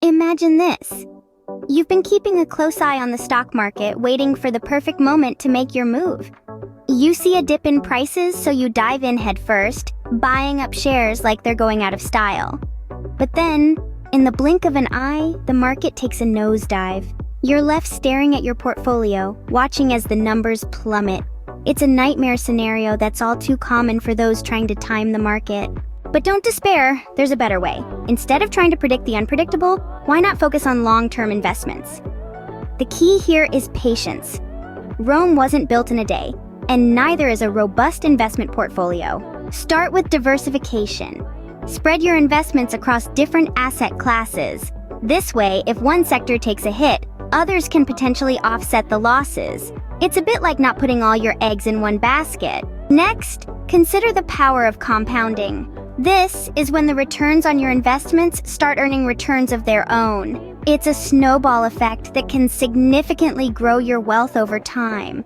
Imagine this. You've been keeping a close eye on the stock market, waiting for the perfect moment to make your move. You see a dip in prices, so you dive in headfirst, buying up shares like they're going out of style. But then, in the blink of an eye, the market takes a nosedive. You're left staring at your portfolio, watching as the numbers plummet. It's a nightmare scenario that's all too common for those trying to time the market. But don't despair, there's a better way. Instead of trying to predict the unpredictable, why not focus on long-term investments? The key here is patience. Rome wasn't built in a day, and neither is a robust investment portfolio. Start with diversification. Spread your investments across different asset classes. This way, if one sector takes a hit, others can potentially offset the losses. It's a bit like not putting all your eggs in one basket. Next, consider the power of compounding. This is when the returns on your investments start earning returns of their own. It's a snowball effect that can significantly grow your wealth over time.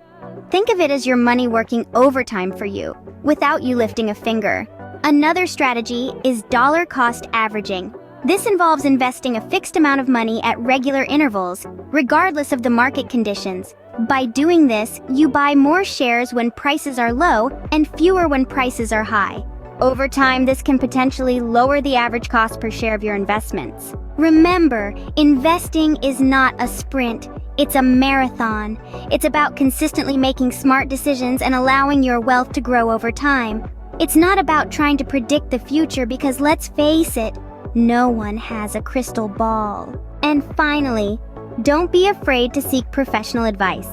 Think of it as your money working overtime for you, without you lifting a finger. Another strategy is dollar cost averaging. This involves investing a fixed amount of money at regular intervals, regardless of the market conditions. By doing this, you buy more shares when prices are low and fewer when prices are high. Over time, this can potentially lower the average cost per share of your investments. Remember, investing is not a sprint, it's a marathon. It's about consistently making smart decisions and allowing your wealth to grow over time. It's not about trying to predict the future because, let's face it, no one has a crystal ball. And finally, don't be afraid to seek professional advice.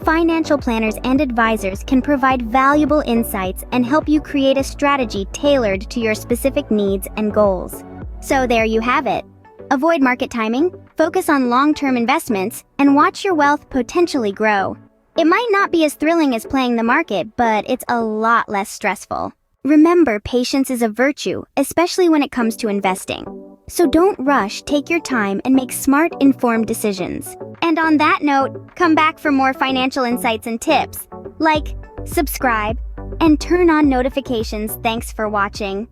Financial planners and advisors can provide valuable insights and help you create a strategy tailored to your specific needs and goals. So there you have it. Avoid market timing, focus on long-term investments, and watch your wealth potentially grow. It might not be as thrilling as playing the market, but it's a lot less stressful. Remember, patience is a virtue, especially when it comes to investing. So don't rush, take your time, and make smart, informed decisions. And on that note, come back for more financial insights and tips. Like, subscribe, and turn on notifications. Thanks for watching.